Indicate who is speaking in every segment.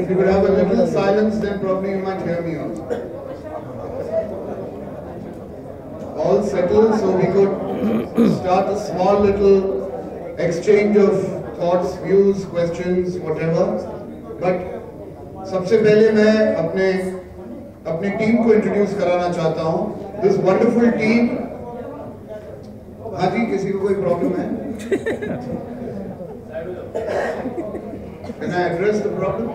Speaker 1: If you could have a little silence, then probably you might hear me also. All settled, so we could start a small little exchange of thoughts, views, questions, whatever. But सबसे पहले मैं अपनी team को introduce कराना चाहता हूँ. This wonderful team. हाँ जी, किसी को कोई प्रॉब्लम है? Can I address the problem?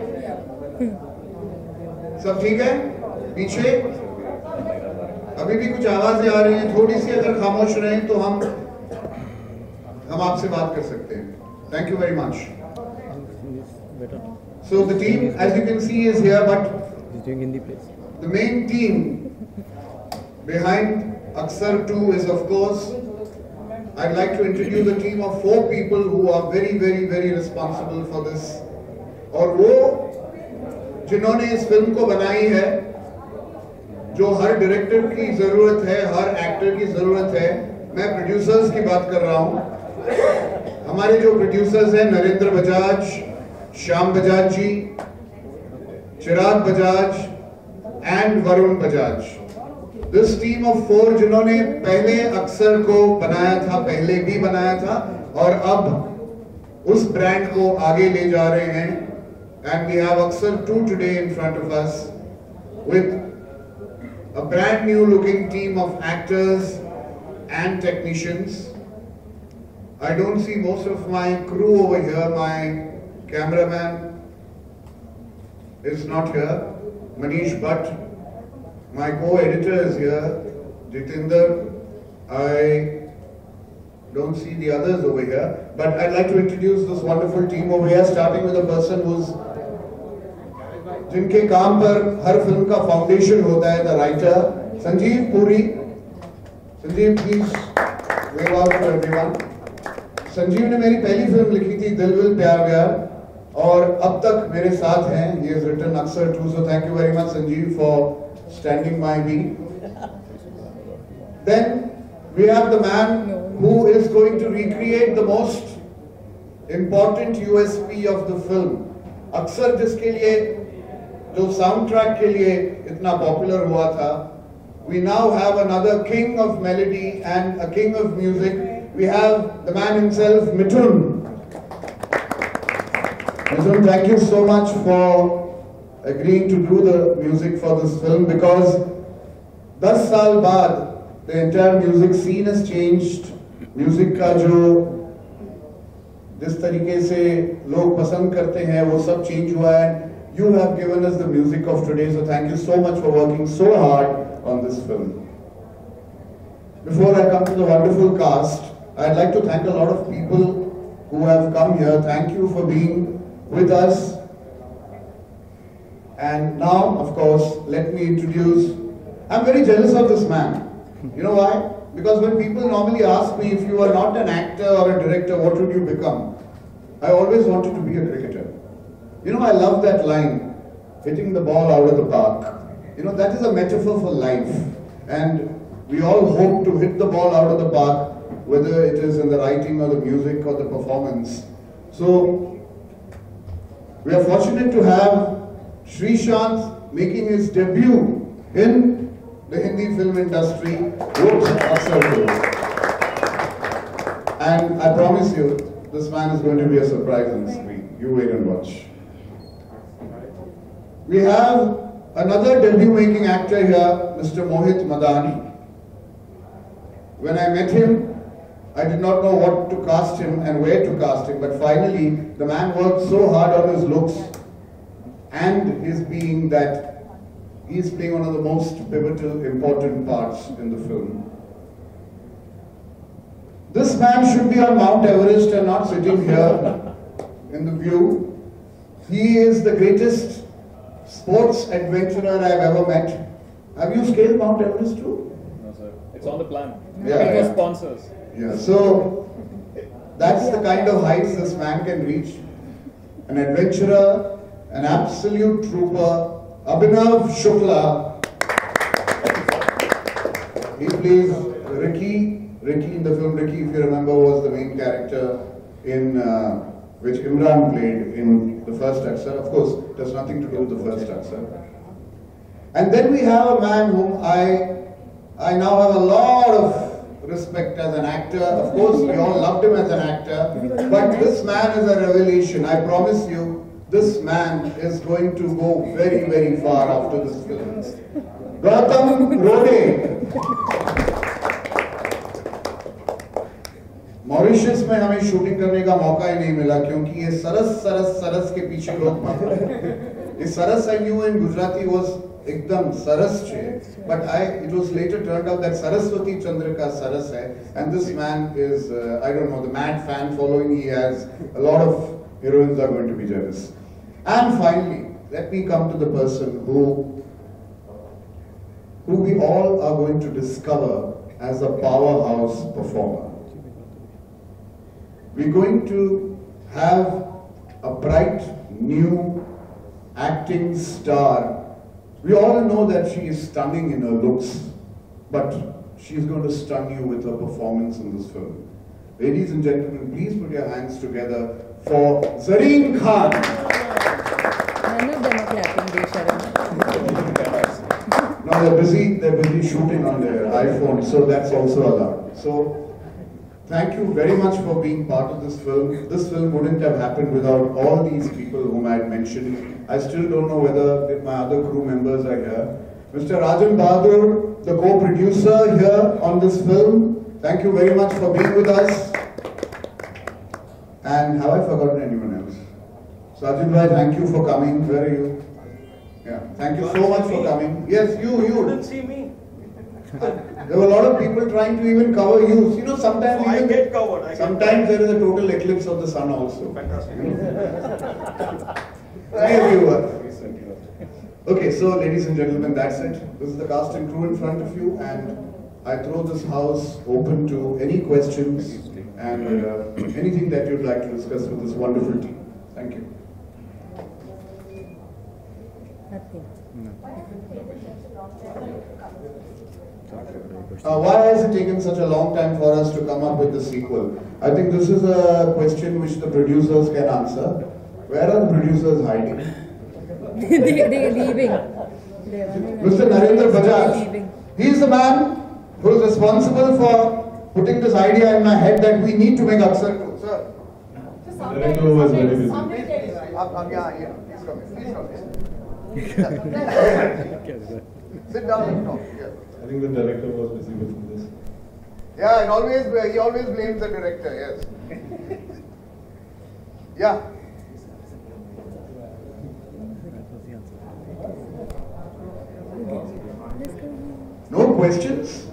Speaker 1: सब ठीक है? पीछे? अभी भी कुछ आवाजें आ रही हैं, थोड़ी सी अगर खामोश रहें तो हम आपसे बात कर सकते हैं. Thank you very much. So the team, as you can see, is here, but the main team behind Aksar 2 is, of course, I'd like to introduce a team of 4 people who are very, very, very responsible for this. और वो जिन्होंने इस film को बनाई है, जो हर director की जरूरत है, हर एक्टर की जरूरत है. मैं प्रोड्यूसर्स की बात कर रहा हूँ. हमारे जो प्रोड्यूसर्स हैं, Narendra Bajaj, Shyam Bajaj ji, Chirag Bajaj and Varun Bajaj. This team of 4 जिन्होंने पहले अक्सर को बनाया था, पहले भी बनाया था, और अब उस ब्रांड को आगे ले जा रहे हैं. एंड वी हैव अक्सर 2 today in front of us with a brand new looking team of actors and technicians. I don't see most of my crew over here. My cameraman is not here, Manish Bhatt. My co-editor is here, Jitinder. I don't see the others over here, but I'd like to introduce this wonderful team over here, starting with a person who's जिनके काम पर हर film का foundation होता है, the writer Sanjeev Puri. Sanjeev, please wave out to everyone. Sanjeev ने मेरी पहली film लिखी थी, दिल विल प्यार व्यार, और अब तक मेरे साथ हैं. ही हैज रिटन अक्सर 2, so thank you very much Sanjeev for standing by me. Then we have the man who is going to recreate the most important USP of the film. अक्सर जिसके लिए, जो साउंड ट्रैक के लिए इतना popular हुआ था, we now have another king of melody and a king of music. We have the man himself, Mithun. Mithun, thank you so much for agreeing to do the music for this film, because 10 साल बाद the entire music scene has changed. Music का जो जिस तरीके से लोग पसंद करते हैं वो सब चेंज हुआ है. You have given us the music of today, so thank you so much for working so hard on this film. Before I come to the wonderful cast, I'd like to thank a lot of people who have come here. Thank you for being with us. And now, of course, let me introduce, I'm very jealous of this man. You know why? Because when people normally ask me, if you are not an actor or a director, what would you become? I always wanted to be a cricketer. You know, I love that line, hitting the ball out of the park. You know, that is a metaphor for life. And we all hope to hit the ball out of the park, whether it is in the writing or the music or the performance. So, we are fortunate to have Srishant making his debut in the Hindi film industry with Aksar 2. And I promise you, this man is going to be a surprise on the screen. You wait and watch. We have another debut-making actor here, Mr. Mohit Madani. When I met him, I did not know what to cast him and where to cast him, but finally, the man worked so hard on his looks and his being that he is playing one of the most pivotal, important parts in the film. This man should be on Mount Everest and not sitting here in the view. He is the greatest sports adventurer I've ever met. Have you scaled Mount Everest too?
Speaker 2: No, sir. It's on the plan.
Speaker 1: Yeah,
Speaker 2: for sponsors.
Speaker 1: Yeah. So that's the kind of heights this man can reach. An adventurer, an absolute trooper, Abhinav Shukla. He plays Ricky. Ricky in the film Ricky, if you remember, was the main character in which Imran played in the first Aksar. Of course, it has nothing to do with the first Aksar. And then we have a man whom I now have a lot of respect as an actor. Of course, we all loved him as an actor. But this man is a revelation. I promise you, this man is going to go very, very far after this film. Gautam Rode. Mauritius में हमें shooting करने का मौका ही नहीं मिला क्योंकि ये सरस के पीछे लोग मत ये सरस I knew in Gujarati was एकदम सरस छे but it was later turned out that Saraswati Chandrika Saras hai and this man is I don't know the mad fan following he has. A lot of heroines are going to be jealous. And finally, let me come to the person who we all are going to discover as a powerhouse performer. We're going to have a bright, new acting star. We all know that she is stunning in her looks, but she's going to stun you with her performance in this film. Ladies and gentlemen, please put your hands together for Zareen Khan.
Speaker 3: None of them are clapping,
Speaker 1: No, they're busy shooting on their iPhone, so that's also allowed. So, thank you very much for being part of this film. This film wouldn't have happened without all these people whom I had mentioned. I still don't know whether my other crew members are here. Mr. Rajan Bahadur, the co-producer here on this film. Thank you very much for being with us. And have I forgotten anyone else? Sajid Bhai, thank you for coming. Where are you? Yeah, thank you so much for coming. Yes, you.
Speaker 4: You couldn't see me.
Speaker 1: There were a lot of people trying to even cover you. You know, sometimes
Speaker 4: I get covered.
Speaker 1: Sometimes there is a total eclipse of the sun also.
Speaker 4: Fantastic.
Speaker 1: Okay, so ladies and gentlemen, that's it. This is the cast and crew in front of you, and I throw this house open to any questions and anything that you'd like to discuss with this wonderful team. Thank you. Why has it taken such a long time for us to come up with the sequel? I think this is a question which the producers can answer. Where are the producers hiding?
Speaker 3: They're leaving.
Speaker 1: Mr. Narendra Bajaj, he is the man who is responsible for putting this idea in my head that we need to make Aksar 2. Sir.
Speaker 5: The director was very busy.
Speaker 1: Please come. Sit down and talk. Yes.
Speaker 5: I think the director was busy with this.
Speaker 1: Yeah, and he always blames the director, yes. Yeah. No questions?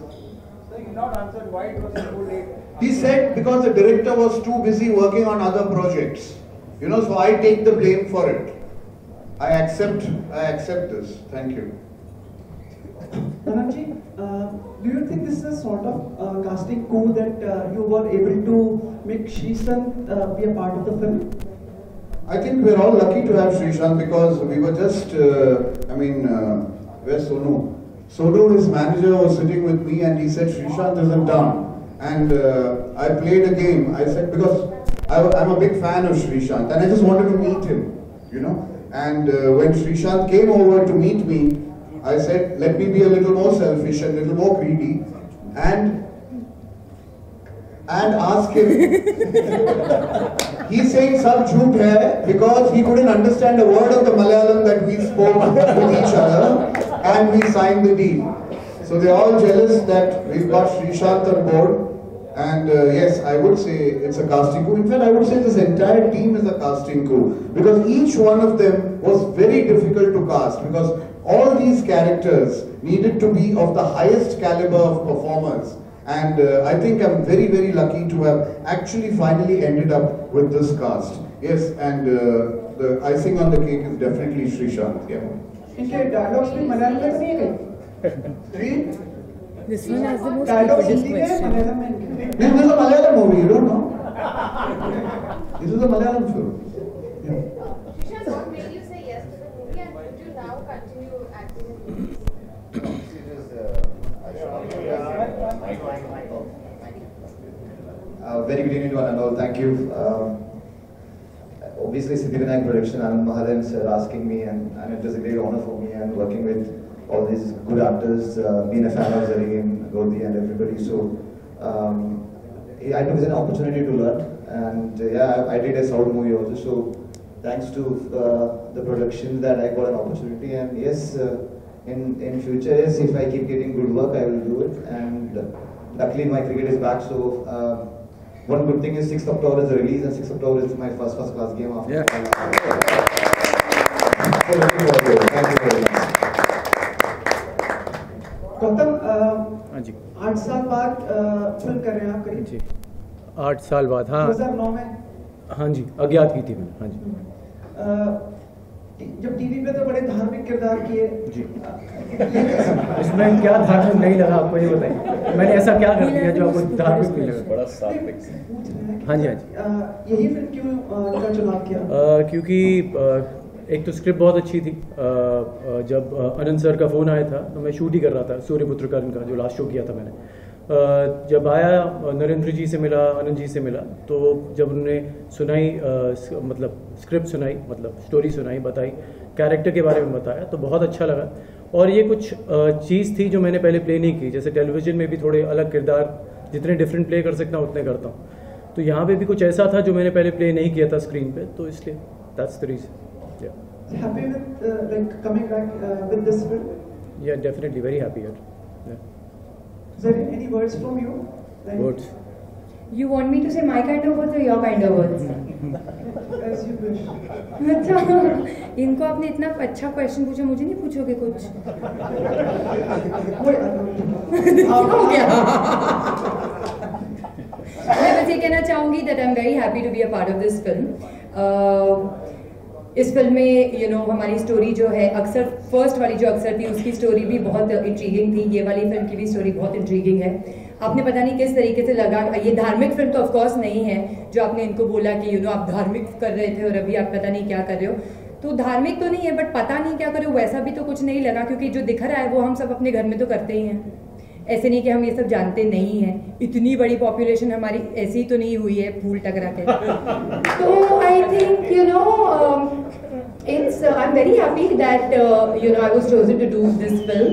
Speaker 6: So you not answered why it was so late.
Speaker 1: He said because the director was too busy working on other projects. You know, so I take the blame for it. I accept this. Thank you.
Speaker 7: Anandji, do you think this is a sort of casting coup that you were able to make Srishant be a part of the film?
Speaker 1: I think we're all lucky to have Srishant because we were just, where's Sonu? Sonu, his manager, was sitting with me and he said Srishant isn't done. And I played a game. I said, because I'm a big fan of Srishant and I just wanted to meet him, you know. And when Srishant came over to meet me, I said, let me be a little more selfish and a little more greedy and ask him. He's saying sab jhoot hai because he couldn't understand a word of the Malayalam that we spoke with each other and we signed the deal. So they're all jealous that we've got Srishant on board. And yes, I would say it's a casting coup. In fact, I would say this entire team is a casting coup because each one of them was very difficult to cast because all these characters needed to be of the highest caliber of performers. And I think I'm very, very lucky to have actually finally ended up with this cast. Yes, and the icing on the cake is definitely Srishant. Yeah.
Speaker 7: इनके dialogues भी मलयालम में नहीं गए?
Speaker 3: This one has the most
Speaker 7: Dialogues
Speaker 3: stupidest
Speaker 7: Hindi में
Speaker 3: question.
Speaker 7: Malayalam में इनके?
Speaker 1: This is a Malayalam movie, you don't know? This is a Malayalam film. Yeah.
Speaker 8: Srishant, what made you say yes to the movie and would you now continue acting in movies?
Speaker 9: Very good evening to one and all. Thank you.
Speaker 4: basically Siddhivinayak production, Anand Mahalan sir asking me, and it was a great honor for me, and working with all these good actors, being a fan of Zareen, Godi and everybody. So I took it as an opportunity to learn, and I did a South movie also. So thanks to the production that I got an opportunity, and yes, in future, yes, if I keep getting good work, I will do it. And luckily my cricket is back, so one good thing is 6th October is the release, and 6th October is my first class game after.
Speaker 9: Yeah.
Speaker 4: So looking forward to it. Thank you very much.
Speaker 7: Gautam,
Speaker 9: हाँ जी
Speaker 7: 8 साल बाद film कर रहे हैं आप करीब
Speaker 9: जी 8 साल बाद, हाँ
Speaker 7: 2009 में।
Speaker 9: हाँ जी, अज्ञात की थी मैंने, हाँ जी
Speaker 7: जब टीवी पे तो बड़े धार्मिक किरदार किए
Speaker 9: जी। इसमें क्या धार्मिक नहीं लगा आपको, ये बताइए, मैंने ऐसा क्या कर दिया जो आपको धार्मिक नहीं लगा?
Speaker 2: बड़ा सात्विक।
Speaker 9: हाँ जी, हाँ जी।
Speaker 7: यही फिल्म क्यों का चुनाव किया?
Speaker 9: क्योंकि एक तो स्क्रिप्ट बहुत अच्छी थी। जब आनंद सर का फ़ोन आया था तो मैं शूट ही कर रहा था सूर्यपुत्र कर्ण का, जो लास्ट शो किया था मैंने। जब आया, नरेंद्र जी से मिला, आनंद जी से मिला, तो जब उन्होंने सुनाई, मतलब स्क्रिप्ट सुनाई, मतलब स्टोरी सुनाई, बताई, कैरेक्टर के बारे में बताया, तो बहुत अच्छा लगा। और ये कुछ चीज़ थी जो मैंने पहले प्ले नहीं की। जैसे टेलीविजन में भी थोड़े अलग किरदार जितने डिफरेंट प्ले कर सकता हूँ उतने करता हूँ, तो यहाँ पे भी कुछ ऐसा था जो मैंने पहले प्ले नहीं किया था स्क्रीन पे, तो इसलिए that's the reason.
Speaker 7: Happy with like coming back with this film?
Speaker 9: Yeah, definitely very happy here. Yeah.
Speaker 7: Is there any words from you? Like,
Speaker 9: Words.
Speaker 3: You want me to say my kind of words or your kind of words?
Speaker 7: As you wish.
Speaker 3: अच्छा, इनको आपने इतना अच्छा question पूछा, मुझे नहीं पूछोगे कुछ? क्या हो गया? मैं बस ये कहना चाहूँगी that I'm very happy to be a part of this film. इस फिल्म में हमारी स्टोरी जो है, अक्सर फर्स्ट वाली जो अक्सर थी उसकी स्टोरी भी बहुत इंट्रीगिंग थी, ये वाली फिल्म की भी स्टोरी बहुत इंट्रीगिंग है। आपने पता नहीं किस तरीके से लगा, ये धार्मिक फिल्म तो ऑफ कोर्स नहीं है जो आपने इनको बोला कि आप धार्मिक कर रहे थे और अभी आप पता नहीं क्या कर रहे हो, तो धार्मिक तो नहीं है, बट पता नहीं क्या कर रहे हो वैसा भी तो कुछ नहीं लगा, क्योंकि जो दिख रहा है वो हम सब अपने घर में तो करते ही हैं। ऐसे नहीं कि हम ये सब जानते नहीं हैं, इतनी बड़ी पॉपुलेशन हमारी ऐसी तो नहीं हुई है फूल टकरा के। तो I think it's I'm very happy that I was chosen to do this film,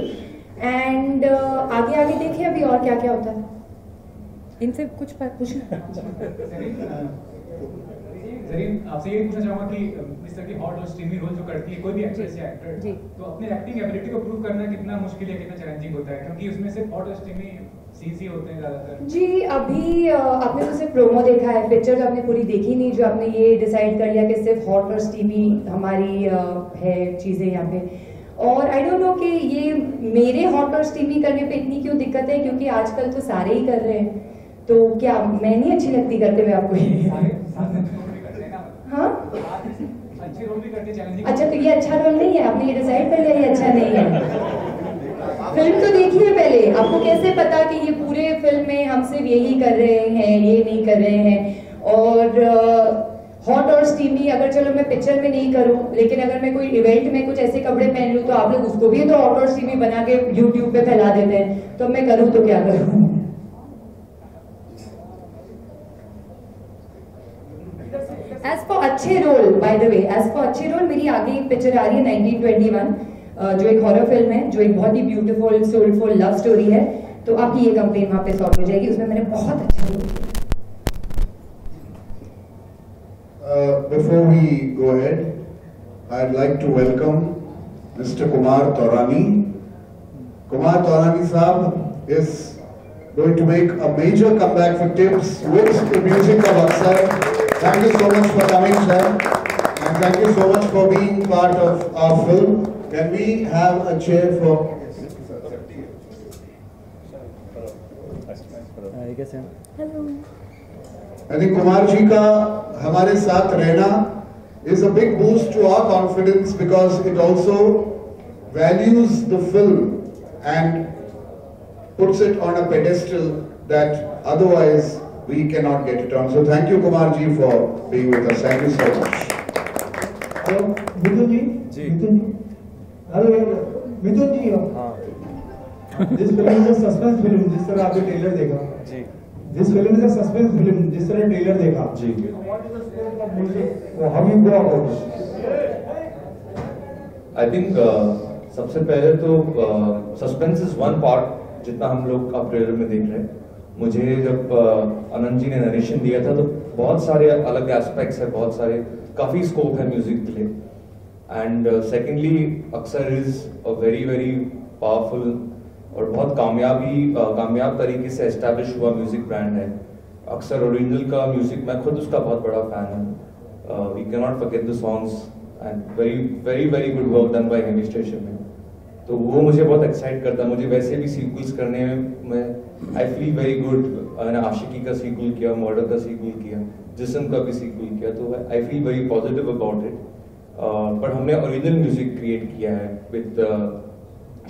Speaker 3: and आगे देखें अभी और क्या क्या होता है। इनसे कुछ पूछना।
Speaker 6: जरीन, आपसे ये पूछना चाहूँगा कि इस तरह की हॉट और स्टीमी रोल जो करती है कोई भी एक्ट्रेस या एक्टर, तो अपनी एक्टिंग एबिलिटी को प्रूव करना कितना मुश्किल है, कितना चैलेंजिंग होता है, क्योंकि उसमें सिर्फ हॉट और स्टीमी सीन्स ही होते हैं ज़्यादातर।
Speaker 3: जी, अभी आपने तो सिर्फ प्रोमो देखा है, पिक्चर आपने पूरी देखी नहीं, जो आपने ये डिसाइड कर लिया कि सिर्फ हॉट और स्टीमी हमारी है चीज़ें यहाँ पे। और आई डोंट नो कि ये मेरे हॉट और स्टीमी करने पे इतनी क्यों दिक्कत है, क्योंकि आजकल तो सारे ही कर रहे हैं, तो क्या मैं नहीं अच्छी लगती करते हुए आपको? हाँ, अच्छा, तो ये अच्छा रोल नहीं है, आपने ये डिसाइड कर लिया ये अच्छा नहीं है। फिल्म तो देखिए पहले, आपको कैसे पता कि ये पूरे फिल्म में हम सिर्फ यही कर रहे हैं, ये नहीं कर रहे हैं। और हॉट और स्टीमी अगर चलो मैं पिक्चर में नहीं करूं, लेकिन अगर मैं कोई इवेंट में कुछ ऐसे कपड़े पहन लूं तो आप लोग उसको भी तो हॉट और स्टीमी बना के यूट्यूब पे फैला देते हैं, तो मैं करूं तो क्या करूं? एज फॉर अच्छे role, by the way, as for अच्छे रोल मेरी आगे एक पिक्चर आ रही है 1921, जो एक हॉरर फिल्म है, जो एक बहुत ही ब्यूटीफुल सोलफुल लव स्टोरी है, तो आपकी ये कंप्लेन वहां पे सॉल्व हो जाएगी, उसमें मैंने बहुत अच्छा रोल किया।
Speaker 1: Before we go ahead, I'd like to welcome Mr. Kumar Taurani. Kumar Taurani Saab is going to make a major comeback for Tips with the music of Aksar. Thank you so much for coming, sir, and thank you so much for being part of our film. Can we have a chair for?
Speaker 3: Hello.
Speaker 1: I think Kumar ji ka हमारे साथ रहना is a big boost to our confidence, because it also values the film and puts it on a pedestal that otherwise we cannot get it on. So thank you Kumar ji for being with us. Thank you so much.
Speaker 10: Mithun ji, hello Mithun ji, this film is a suspense film, जिस तरह आपने trailer देखा जी, this film is a suspense film, जिस तरह trailer देखा जी, what is the scope of music? How you go about this?
Speaker 11: I think सबसे पहले तो सस्पेंस इज वन पार्ट जितना हम लोग अब ट्रेलर में देख रहे हैं. मुझे जब आनंद जी ने नरेशन दिया था तो बहुत सारे अलग एस्पेक्ट्स है, बहुत सारे काफ़ी स्कोप है म्यूजिक के लिए. एंड सेकेंडली अक्सर is a very very powerful और बहुत कामयाब तरीके से एस्टैब्लिश हुआ म्यूजिक ब्रांड है. अक्सर ओरिजिनल का म्यूजिक, मैं खुद उसका बहुत बड़ा फैन हूँ. We can not forget the songs and very very very good work done by हेमी स्टेशन में. तो वो मुझे बहुत एक्साइट करता है. मुझे वैसे भी सीक्वल्स करने में आई फील वेरी गुड. मैंने आशिकी का सीक्वल किया, मर्डर का सीक्वल किया, जिस्म का भी सीक्वल किया, तो I feel very positive about it. But हमने ओरिजिनल म्यूजिक क्रिएट किया है विद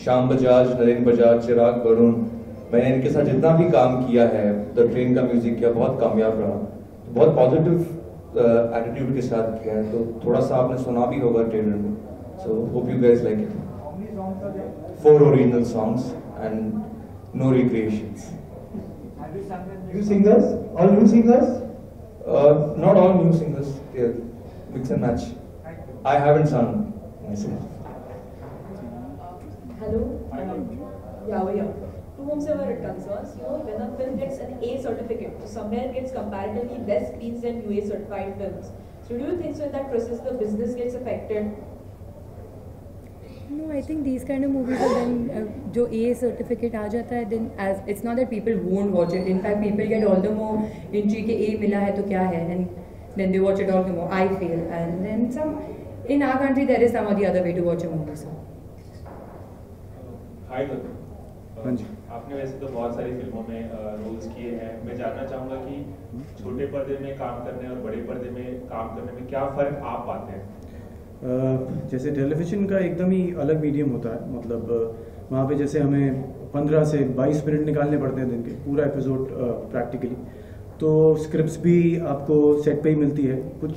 Speaker 11: श्याम बजाज, नरेंद्र बजाज, चिराग वरुण. मैंने इनके साथ जितना भी काम किया है, द ट्रेन का म्यूजिक किया, बहुत कामयाब रहा. बहुत पॉजिटिव एटीट्यूड के साथ किया है. तो थोड़ा सा आपने सुना भी होगा ट्रेलर में. So hope you guys like it. 4 original songs and no recreations.
Speaker 10: New singers? All new singers?
Speaker 11: Not all new singers. They're mix and match. I haven't sung myself.
Speaker 12: Hello. Yeah. To whomsoever it concerns, when a film gets an A certificate, so somewhere it gets comparatively less screens than UA certified films. So do you think so in that process the business gets affected?
Speaker 3: No, I think these kind of movies are then जो A certificate आ जाता है, then as it's not that people won't watch it. In fact, people get all the more intrigued कि A मिला है तो क्या है, and then they watch it all the more. I feel, and then in our country there is some or the other way to watch a movie. So.
Speaker 13: हाय आपने वैसे तो बहुत सारी फिल्मों में रोल्स किए हैं. मैं जानना चाहूँगा कि छोटे पर्दे में काम करने और बड़े पर्दे में काम करने में क्या फ़र्क आप पाते हैं?
Speaker 9: जैसे टेलीविज़न का एकदम ही अलग मीडियम होता है. मतलब वहाँ पे जैसे हमें 15 से 22 मिनट निकालने पड़ते हैं दिन के, पूरा एपिसोड प्रैक्टिकली. तो स्क्रिप्ट्स भी आपको सेट पे ही मिलती है. कुछ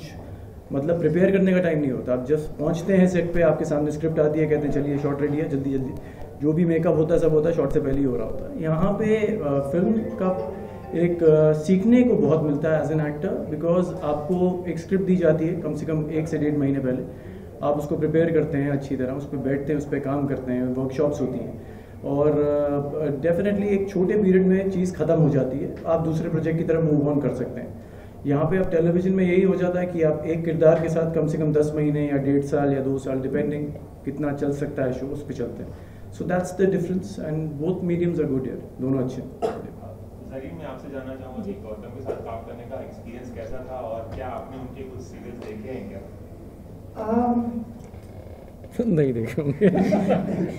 Speaker 9: मतलब प्रिपेयर करने का टाइम नहीं होता. आप जस्ट पहुँचते हैं सेट पे, आपके सामने स्क्रिप्ट आती है, कहते हैं चलिए शॉट रेडी है, जल्दी जल्दी. जो भी मेकअप होता है सब होता है शॉट से पहले ही हो रहा होता है. यहाँ पे फिल्म का एक सीखने को बहुत मिलता है एज एन एक्टर, बिकॉज आपको एक स्क्रिप्ट दी जाती है कम से कम 1 से 1.5 महीने पहले. आप उसको प्रिपेयर करते हैं अच्छी तरह, उस पर बैठते हैं, उस पर काम करते हैं, वर्कशॉप्स होती हैं, और डेफिनेटली एक छोटे पीरियड में चीज़ ख़त्म हो जाती है. आप दूसरे प्रोजेक्ट की तरफ मूव ऑन कर सकते हैं. यहाँ पे अब टेलीविज़न में यही हो जाता है कि आप एक किरदार के साथ कम से कम 10 महीने या 1.5 साल या 2 साल, डिपेंडिंग कितना चल सकता है शो, उस पर चलते हैं. So that's the difference and both mediums are good here. दोनों अच्छे.
Speaker 13: जरीन, मैं आपसे जानना चाहूँगा कि गौतम के साथ काम करने का एक्सपीरियंस कैसा था और क्या आपने उनके कुछ सीरियल्स देखे हैं क्या?
Speaker 9: नहीं देखे होंगे.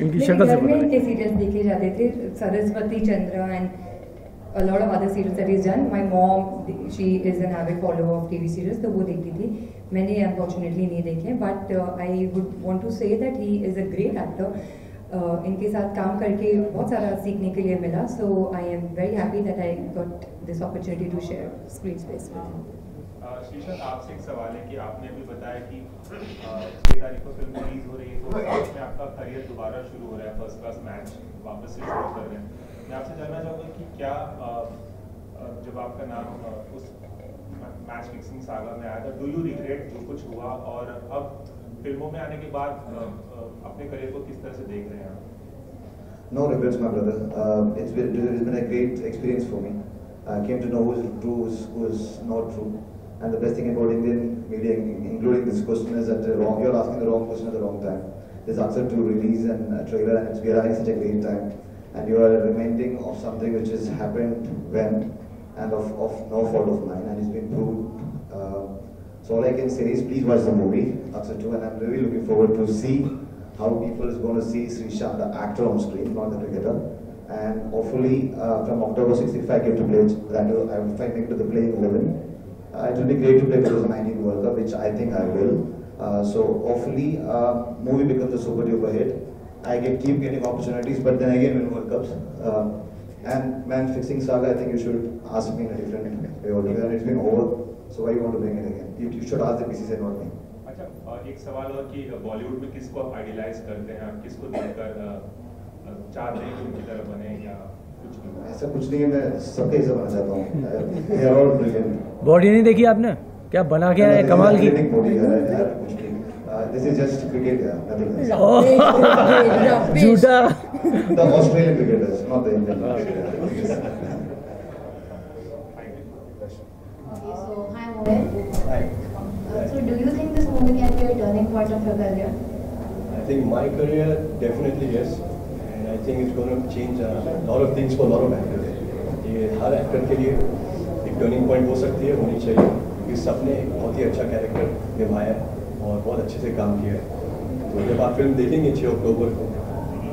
Speaker 9: इनकी शक्ल से पता
Speaker 3: नहीं. सीरियल्स देखे जाते थे, सरस्वती चंद्र and a lot of other serials that he's done. My mom, she is an avid follower of TV serials, तो वो देखती थी. मैंने unfortunately नहीं देखे, but I would want to say that he is a great actor. इनके साथ काम करके बहुत सारा सीखने के लिए मिला. So I am very happy that I got this opportunity to share screen space with him.
Speaker 13: शीर्षक, आपसे एक सवाल है कि आपने अभी बताया कि 6 तारीख को फिल्म रिलीज हो रही है, तो साथ में आपका करियर दोबारा शुरू हो रहा है, फर्स्ट क्लास मैच वापस से शुरू कर रहे हैं. मैं आपसे जानना चाहूँगा कि क्या जब आपका नाम उस मैच फिक्सिंग सागा में आया था, डू यू रिग्रेट जो कुछ हुआ, और अब फिल्मों में आने के बाद अपने करियर को किस तरह से देख रहे हैं आप?
Speaker 4: No regrets, my brother. It's been a great experience for me. I came to know who's true, who's not true. And the best thing about Indian media, including this question, is that you're asking the wrong question at the wrong time. There's Aksar 2 release and a trailer, and we are having such a great time. And you are reminding of something which has happened when, and of no fault of mine, and it's been proved. So all I can say is please watch the movie, Aksar 2, and I'm really looking forward to see how people is going to see Srishant, the actor on screen, not the cricketer. And hopefully from October 6th, if I get to play, if I make it to the playing 11, it will be great to play 2019 World Cup, which I think I will. So hopefully movie becomes a super duper hit. I keep getting opportunities, but then again win World Cups. And man, fixing saga, I think you should ask me in a different way altogether. It's been over, so why you want to bring it again? You should ask the BCCI, not me.
Speaker 13: अच्छा, एक सवाल और कि बॉलीवुड में किसको आप idealise करते हैं, आप किसको देखकर चाहते हैं कि उनकी तरह बने या कुछ भी?
Speaker 4: ऐसा कुछ नहीं है, मैं सबके हिस्सा बनना चाहता हूँ. They are all brilliant.
Speaker 9: Body नहीं देखी आपने? क्या बना के आए कमाल की।
Speaker 4: This is just cricket, nothing else.
Speaker 9: झूठा।
Speaker 4: The Australian cricketers, not the Indian cricketers.
Speaker 8: Okay, so hi Mohit.
Speaker 14: Hi.
Speaker 8: So do you think this movie can be a turning point of your career?
Speaker 14: I think my career definitely yes, and I think it's going to change a lot of things for a lot of actors. ये हर actor के लिए एक turning point हो सकती है, होनी चाहिए, क्योंकि सबने एक बहुत ही अच्छा कैरेक्टर निभाया है और बहुत अच्छे से काम किया है। तो जब आप फिल्म देखेंगे 6 अक्टूबर को,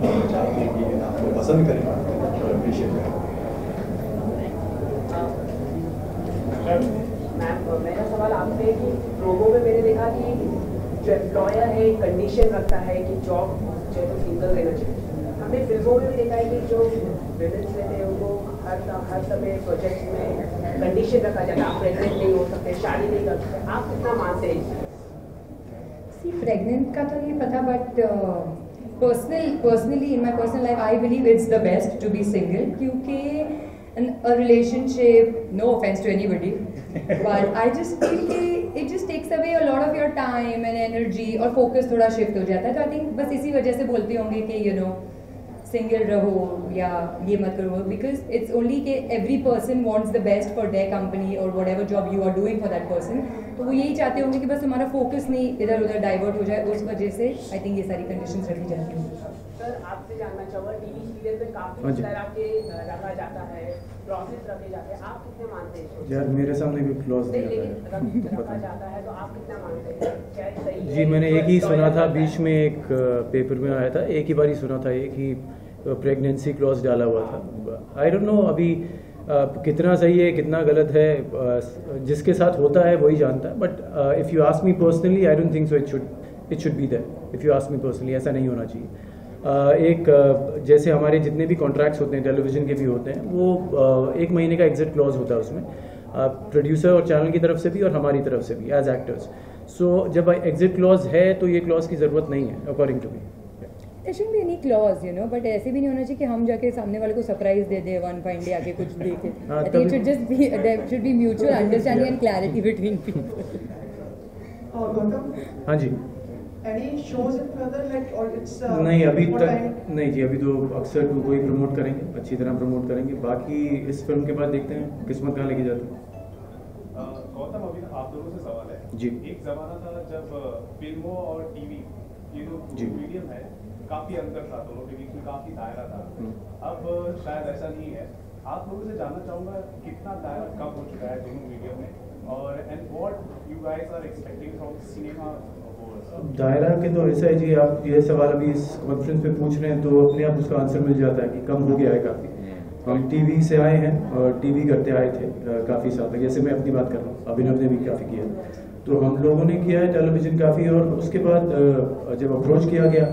Speaker 14: हम चाहेंगे कि आप लोग पसंद करें और अप्रिशिएट करें।
Speaker 15: मैम, मेरा सवाल आपसे है कि प्रोमो में मैंने देखा कि जो एम्प्लॉयर है कंडीशन रखता है कि जॉब जो है तो सिंगल रहना चाहिए। हमने फिल्मों में भी देखा है कि जो विमेन्स रहते हैं उनको हर समय प्रोजेक्ट में कंडीशन रखा जाता है, आप प्रेग्नेंट नहीं हो सकते, शादी नहीं कर सकते। आप कितना मानते हैं?
Speaker 3: प्रेग्नेंट का तो नहीं पता, but personally in my personal life I believe it's the best to be single, क्योंकि a relationship, no offense to anybody, but I just feel कि it just takes away a lot of your time and energy और focus थोड़ा shift हो जाता है। तो I think बस इसी वजह से बोलते होंगे कि you know single रहो या ये मत करो, because it's only कि every person wants the best for their company or whatever job you are doing for that person, तो वो यही चाहते होंगे कि बस हमारा focus नहीं इधर उधर divert हो जाए, उस वजह से I think ये सारी conditions रखी जाती हैं।
Speaker 15: सर आपसे जानना चाहूँगा, टीवी सीरियल में काफी तरह के रखा जाता है, क्लॉजेस रखे जाते हैं, आप कितने मानते हैं?
Speaker 9: यार मेरे सामने भी क्लॉज नहीं
Speaker 15: रखा जाता है, तो आप कितना मानते हैं? क्या सही है?
Speaker 9: जी मैंने एक ही सुना था, बीच में एक पेपर में आया था, एक ही बार ही सुना था ये कि प्रेगनेंसी क्लॉज डाला हुआ था। आई डोंट नो अभी कितना सही है कितना गलत है, जिसके साथ होता है वही जानता है, but if you ask me personally I don't think so it should be that. If you ask me personally ऐसा नहीं होना चाहिए। एक जैसे हमारे जितने भी कॉन्ट्रैक्ट्स होते हैं टेलीविज़न के भी होते हैं, वो 1 महीने का एग्जिट क्लॉज होता है उसमें, प्रोड्यूसर और चैनल की तरफ से भी और हमारी तरफ से भी एज एक्टर्स। सो जब एग्जिट क्लॉज है तो ये क्लॉज की ज़रूरत नहीं है according to me.
Speaker 3: There shouldn't be any clause, you know, but ऐसे भी नहीं होना चाहिए कि हम जाके सामने वाले को सरप्राइज दे दे वन फाइन डे आके कुछ दे के। I think it should just be there should be mutual understanding and clarity between people.
Speaker 7: Gautam,
Speaker 9: हाँ जी।
Speaker 7: Any shows in further like or it's
Speaker 9: नहीं अभी तक नहीं जी, अभी तो अक्सर 2 को ही प्रमोट करेंगे, अच्छी तरह प्रमोट करेंगे, बाकी इस फिल्म के बाद देखते हैं किस्मत कहाँ लेके जाते हैं।
Speaker 13: गौतम अभी आप दोनों से सवाल है
Speaker 9: जी।
Speaker 13: एक जमाना था जब फिल्मों और टीवी ये जो मीडियम है काफी अंतर था, दोनों के बीच में काफी दायरा था। अब शायद ऐसा नहीं है। आप लोगों से जानना चाहूंगा कितना दायरा कम हो चुका है दोनों मीडियम में, और and what you guys are expecting from cinema.
Speaker 9: दायरा के तो ऐसा है जी, आप ये सवाल अभी इस कॉन्फ्रेंस पे पूछ रहे हैं तो अपने आप उसका आंसर मिल जाता है कि कम हो गया है काफ़ी। हम टीवी से आए हैं और टीवी करते आए थे काफ़ी साल तक, जैसे मैं अपनी बात कर रहा हूँ, अभिनव ने भी काफ़ी किया, तो हम लोगों ने किया है टेलीविज़न काफ़ी, और उसके बाद जब अप्रोच किया गया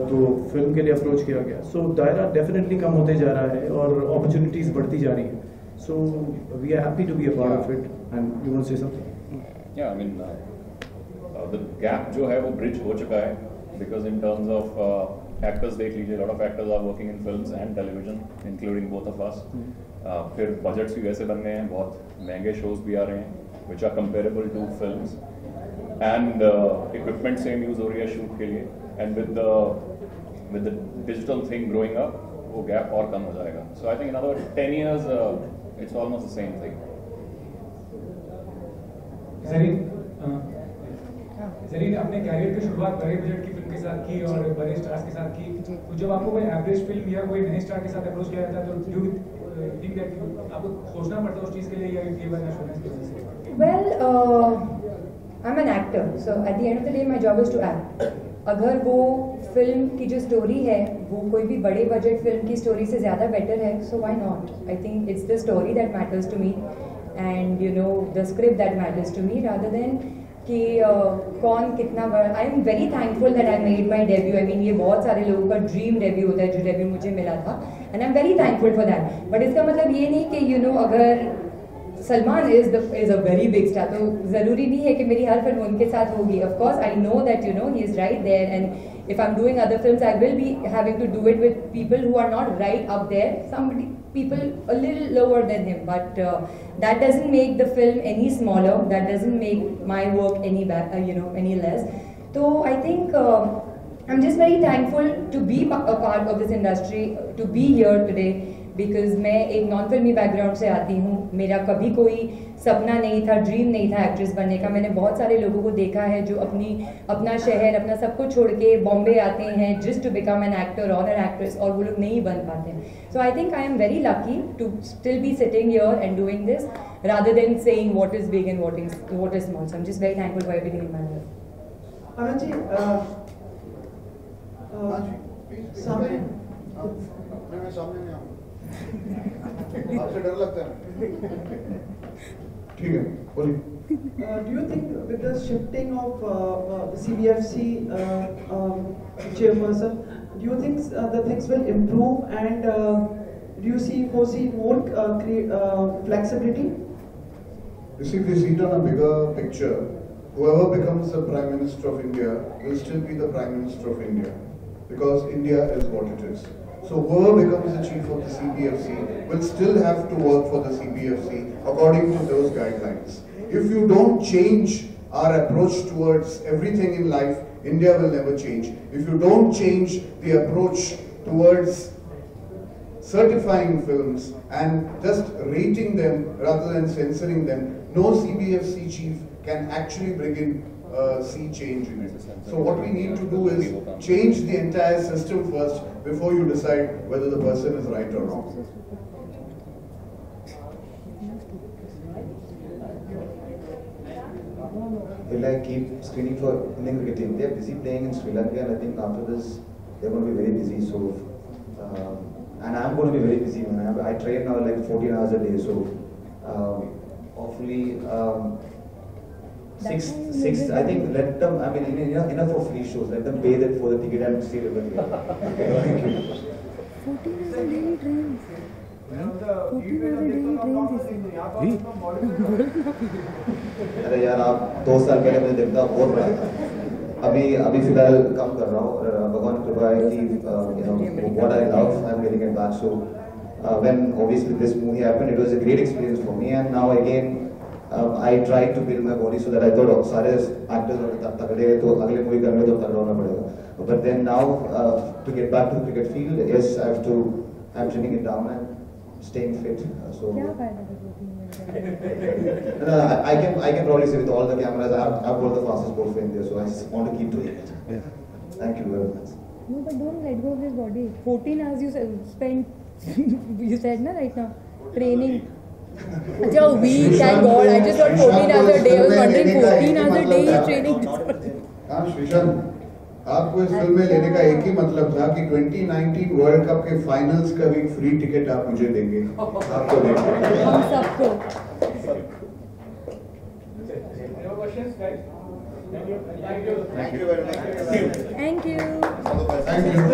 Speaker 9: तो फिल्म के लिए अप्रोच किया गया, सो दायरा डेफिनेटली कम होते जा रहा है और अपॉर्चुनिटीज़ बढ़ती जा रही हैं, so we are happy to be a part of it. And you want to say something?
Speaker 2: या आई मीन द गैप जो है वो ब्रिज हो चुका है, because in terms of actors देख लीजिए, lot of actors are working in films and television including both of us. फिर बजट्स भी वैसे बन गए हैं, बहुत महंगे शोज भी आ रहे हैं which are comparable to films, and equipment same use हो रही है शूट के लिए, and with the digital thing growing up वो गैप और कम हो जाएगा। So I think in other 10 years it's almost the same thing.
Speaker 6: Zareen अपने कैरियर की शुरुआत बड़े बजट की फिल्म के साथ की और बड़े स्टार्स के साथ की, तो जब आपको कोई एवरेज फिल्म या कोई मिनी स्टार के साथ अप्रोच किया जाता है तो डू यू थिंक दैट आपको सोचना पड़ता है उस चीज़ के लिए, या ये वाला एश्योरेंस की वजह से?
Speaker 3: Well, I'm an actor, so at the end of the day my job is to act. अगर वो फिल्म की जो स्टोरी है वो कोई भी बड़े बजट फिल्म की स्टोरी से ज़्यादा बेटर है, so why not? I think it's the story that matters to me and you know the script that matters to me rather than कि कौन कितना बड़ा। आई am very thankful that I made my debut. I mean ये बहुत सारे लोगों का dream debut होता है जो डेब्यू मुझे मिला था, and I am very thankful for that. But इसका मतलब ये नहीं कि यू नो अगर Salman is a very big star तो ज़रूरी नहीं है कि मेरी हर फिल्म उनके साथ होगी। Of course I know that you know he is right there and if I'm doing other films, I will be having to do it with people who are not right up there, people a little lower than him, but that doesn't make the film any smaller, that doesn't make my work any any less. So I think I'm just very thankful to be a part of this industry, to be here today, because मैं एक non फिल्मी background से आती हूँ. मेरा कभी कोई सपना नहीं था, ड्रीम नहीं था एक्ट्रेस बनने का. मैंने बहुत सारे लोगों को देखा है जो अपना शहर, अपना सब कुछ छोड़ के बॉम्बे आते हैं just to become an actor और एन एक्ट्रेस, और वो लोग नहीं बन पाते हैं. So I think I am very lucky to still be sitting here and doing this rather than saying what is big and what is small. So I'm just very thankful for everything in my life.
Speaker 7: Anand ji, सामने
Speaker 1: मैं सामने नहीं आऊँगा, आपसे डर लगता है. ठीक है, बोलिए.
Speaker 7: Do you think with the shifting of the CBFC chairperson, do you think the things will improve, and do you foresee more flexibility?
Speaker 1: You see, if we see it on a bigger picture, whoever becomes the Prime Minister of India will still be the Prime Minister of India, because India is what it is. So whoever becomes the chief of the CBFC will still have to work for the CBFC according to those guidelines. If you don't change our approach towards everything in life, India will never change. If you don't change the approach towards certifying films and just rating them rather than censoring them, no CBFC chief can actually bring in sea change in it. So what we need to do is change the entire system first before you decide whether the person is right or wrong.
Speaker 4: Will I keep screening for Indian cricket team? They are busy playing in Sri Lanka, and I think after this they're going to be very busy. So, and I'm going to be very busy. I train now like 14 hours a day. So, hopefully, six. I think let them. I mean, enough of free shows. Let them pay that for the ticket and see the game. Thank you.
Speaker 16: 14 hours a day trains. 14 hours a day trains.
Speaker 4: अरे यार, आप 2 साल पहले मुझे देखता बहुत बड़ा था. अभी फिलहाल कम कर रहा हूँ, और भगवान कृपा है कि what I love, I'm getting it back. So when obviously this movie happened, it was a great experience for me, and now again I tried to build my body so that I thought सारे actors तगड़े हैं तो अगले movie करने तो तगड़ा होना पड़ेगा. But then now to get back to the cricket field, yes, I'm trimming it down and staying fit. So I can probably say with all the cameras, I've got the fastest ball for India, so I just want to keep doing it. Yeah. Thank you very much.
Speaker 16: No, but don't let go of this body. 14 hours you spent, you said na right now, training. Achha, a week, thank God. I just got 14 hours a day. I was wondering 14 hours a day is training.
Speaker 1: हाँ श्रीशांत, आपको इस film में लेने का एक ही मतलब था कि 2019 वर्ल्ड कप के फाइनल्स का भी फ्री टिकट आप मुझे देंगे. आपको देंगे.
Speaker 16: हम सबको.
Speaker 1: Thank you very much.
Speaker 16: Thank you.
Speaker 1: Thank you.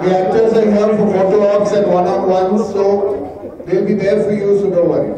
Speaker 1: The actors are here for photo ops and one-on-ones, so they'll be there for you, so don't worry.